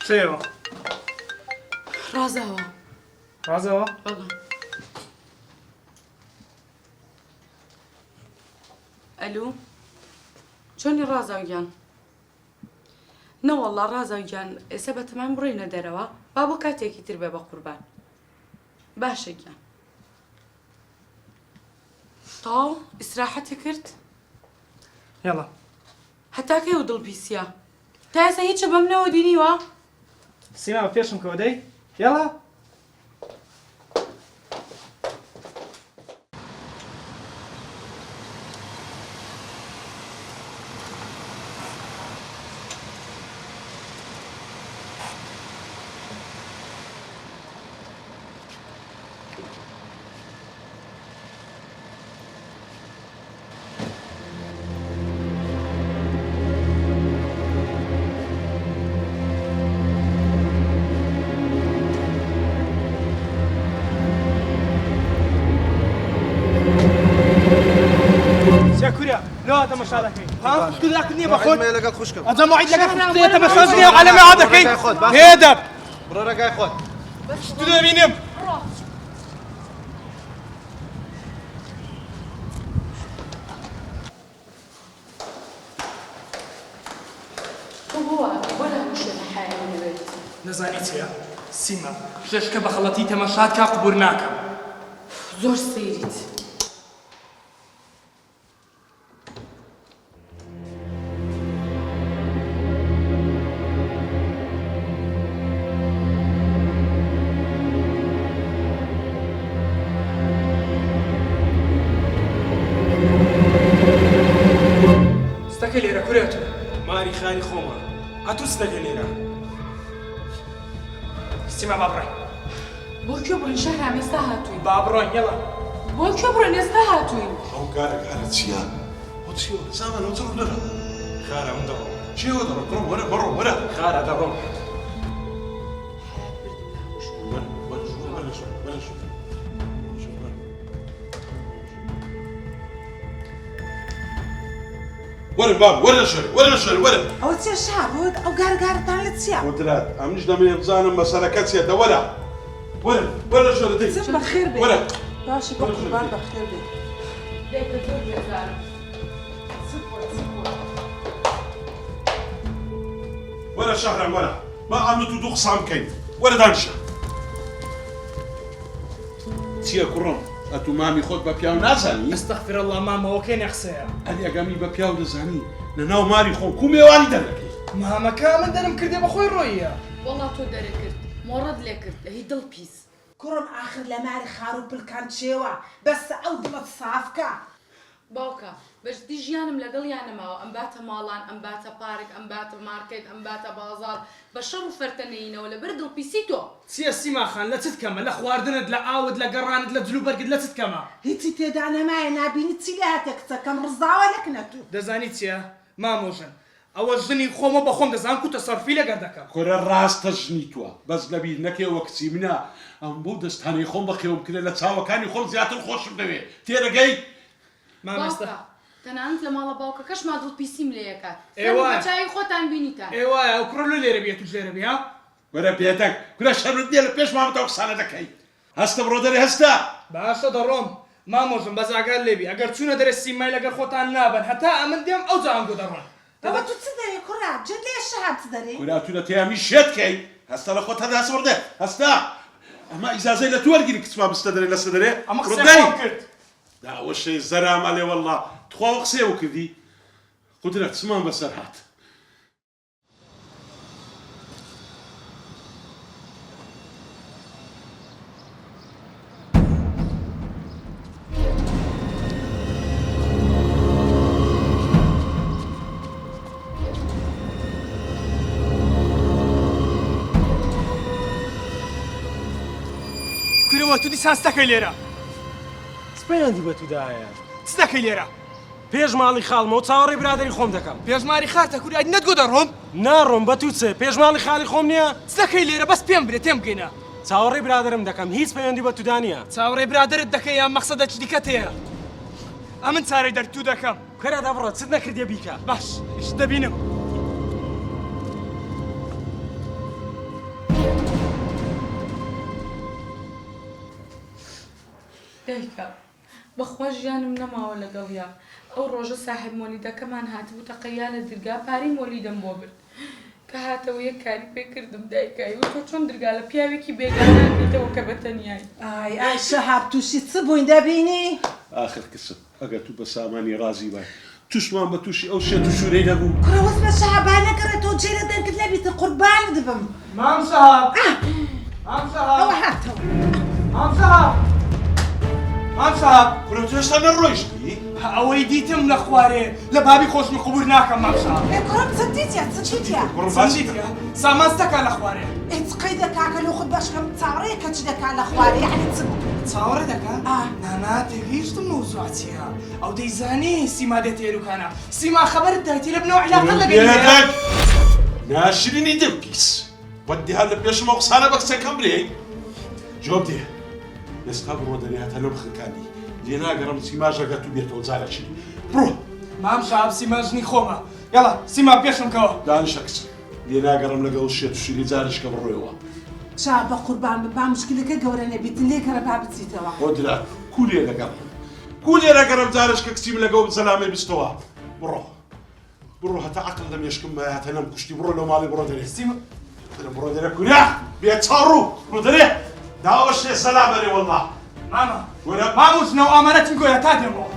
شيء رازاوە رازەوە ئەلو چۆنی ڕازاوگیان نەوەڵڵا ڕازاوگیان ئێستا بە تەمان بڕۆینە دەرەوە با بۆ کاتێکی تر بێ بە قوربان باشە گیان تاو ئیسراحەتی کرد يلا هەتا کەی و دڵپیسیە تا ئێستا هیچە بەم نەوە بینیوە سیما بە پێشم کەوەدەی يلا كوريا لا هذا مش هذا كي ها تقول لك اني باخذ ما لقى خشكم هذا موعد لك انت مش هذا على ما هذا كي هيدب برا رجع خذ تدو مينم هو ولا مش الحياة بيت نزانيت يا سيما جاش كبا خلطي تمشات كا قبرناك زور سيريت استكليرا كورياتو ماري خالي خوما هاتو استكليرا سيما بابراي بۆ کوێ بڕین شەهرام ئێستا هاتووین بابراي يلا بۆ کوێ بڕین ئێستا هاتووین ئەو کارێک چییە؟ بۆ چیوە؟ زامان ئەو چڕ نەرە خارا من دڕۆم چیوە دەڕۆ کڕۆم وەرە بەڕۆ وەرە خارا دڕۆم وەرە باب وەرە شەر وەرە شەر وەرە ئەو چێ شابوت ئەو گارگارتان لە چییە؟ قدرات ئەمنیش دەمێ بزانم مەسەلەکە چیە دە وەرە وەرە وەرە شەر دەی چ بەخێر بێ وەرە باشی بە قوربان بەخێر بێ دێتە زۆر بێزارم وەرە شەهرام وەرە با ئەمت و دوو قسام بکەین وەرە دانیشە چییە کوڕم ئەتو مامی خۆت بە پیاو نازانی؟ استغفر الله ماما وكين يخسيها ئەلی ئەگەمی بە پیاو دەزانی لەناو ماری خۆ کومێوانی دەرەکەی ماما كامل دەرم کردێ بەخۆی ڕۆیە وەڵا تۆ دەرەکرد مۆڕەت لێ کرد لە هی دڵ پیس کوڕم ئاخر لە ماری خار و پلکان چێوە بەسە ئەو دڵت سافکە باوکە بەشتی ژیانم لەگەڵ یانەماوە ئەم باتە ماڵان ئەم باتە پارک ئەم باتە مارکێت ئەم باتە بازاڕ بە شەڕ و فەرتەنەینەوە لەبەر دڵپیسی تۆ چیە سیما خان لە چت کەمە لە خواردنت لە ئاوت لە گەڕانت لە جلوبەرگت لە چت کەمە هیچی تێدا نەمایە نابینی چی لە هاتێ کچەکەم ڕزاوە لەکنەتو دەزانی چیە مامۆژن ئەوە ژنی خۆمە بەخۆم دەزان کو تەسەڕفی لەگەر دەکەم کۆرە ڕاستە ژنی تووە بەس لەبیر نەکەوە کچی منە ئەم بۆ دەستانەی خۆم بەخێوم کرێ لە چاوەکانی خۆم زیاتر خۆشم دەوێ تێرەگەی مامێستا باوکە تەنانەت لە ماڵە باوکە کەشما دڵپیسیم لێ یەکات ئێوە چای خۆتان بینیتان ئێوایە ئەو کوڕە لێرە بێت و ژێرە بێ ها وەرە پێتەک کورە شەرت نییە لە پێش مامەتەوە قسانە دەکەی هەستە بڕۆ دەرێ هەستا باشە دەڕۆم مامۆژم بەزاگار لێبی ئەگەر چوونە دەرە سیمای لەگەر خۆتان نابن هەتا ئەمن دێم ئەو جانگۆ دەڕۆن ئەوە تو چ دەرێ کوڕا جێت لێ شەهاب چ دەرێ کورا تو لە تێیامی شێتکەی هەستا لە خۆت هەدا هەست بڕدێ هەستا ئەمە ئیزازەی لە تو وەرگیری کچما بستە دەرێ لەسە دەرێ ئەمە قسەی کرد داوە شەی زەرامە لێ وەڵڵا تخواوە قسێوە کردی قدرەت چمان بەسەر هات کورەوە تو دیسان ستەکەی لێرە سپەیاندی بە تودایە ستەکەی لێرە پێش ماڵی خاڵمەوە چاوەڕێی برادری خۆم دەکەم پێشماری خارتە کوری نەتگۆ دەڕۆم ناڕۆم بە تو چێ پێش ماڵی خاڵی خۆم نییە ستەکەی لێرە بەس پێم برێت تێم بگەینە چاوەڕێی برادرم دەکەم هیچ پەیوەندی بە تودانە چاوەڕێی برادرت دەکەی یان مەقسەدە چ دیکە تێرە ئەمن چارەی دەرتوو دەکەم کەرە دەبڕە چت نەکردێ بیکە باش ئیش دەبینم دایکە بەخوا ژیانم نەماوە لەگەڵیا ئەو ڕۆژە ساحب مۆلیدەکەمان هاتبوو تەقەیا لە دەرگا پارەی مۆلیدەم بۆ برد کە هاتەوە یەک کاری پێکردم دایکایی و تۆ چۆن دەرگا لە پیاوێکی بێگاناکەیتەوە کە بەتەنیایی ئای شەهاب تووشی چ بووین دەبینی؟ آخر کسم ئەگەر تو بە سامانی ڕازی بای تووشمان بە تووشی ئەو شێت و شوورەی نەبوو کوڕەوەز بە شەهابان نەگەڕێت تۆ جێرە دەرگت لەبیتە قوربان دبم مام صاحب مام صاحب ئەوە هاتەوە مام صاحب مام صاحب کوڕە تو هێشتا نەڕۆیشتی ئەوەی دیتم لە خوارێ لە بابی خۆشمی قبول ناکەم مام صاحب کوڕم چ دیتە چ چیتە؟ کوڕە باسی سامانستەکە لە خوارێ هیچ قەی دەکاکە لە خودت باشکەم چاوەڕێ کە چ دەکا لە خوارێ یعنی چ چاوەڕێ دەکا؟ نانا تێگەیشتم مۆزوعاتیە ئەو دەیزانی سیما دێتێروکانە سیما خەبەرت دایتی لە بنەوە علاقە لەگەڵ ناشرینی دم پیس ودی هەر لە پێشمە قسانە بە قسەکەم برێ جواب دێ ئێستا بڕۆ دەریاتە لەم خەکانی لێ ناگەڕم سیماژەگە تو بێتەوە جارەچی بڕۆ مام صاحب سیما ژنی خۆمە یاڵا سیما پێشم کەوە دانیشە کچم لێ ناگەڕم لەگەڵ شێت و شیری جارشکە بڕۆیەوە شا بە قوربان بە مشکلەکە گەورە نەبیت لێکەرە با بچیتەوە خۆدرا کولێ لەگەڕ کولێ لەگەڕم جارشکە کچیم لەگەڵ سەلامێ بستەوە بڕۆ بڕۆ هەتا عەقڵ لە مێشکم بەهاتە نەم کوشتی بڕۆ لەو ماڵی بڕۆ دەرێ سیما بڕۆ دەرێ کوریا بێ چاڕوو بڕۆ دەرێ داوە شێ سەلام بەرێ وەڵڵا ماما وەرە ماموس نەو ئامانەتم گۆیە تا دێمەوە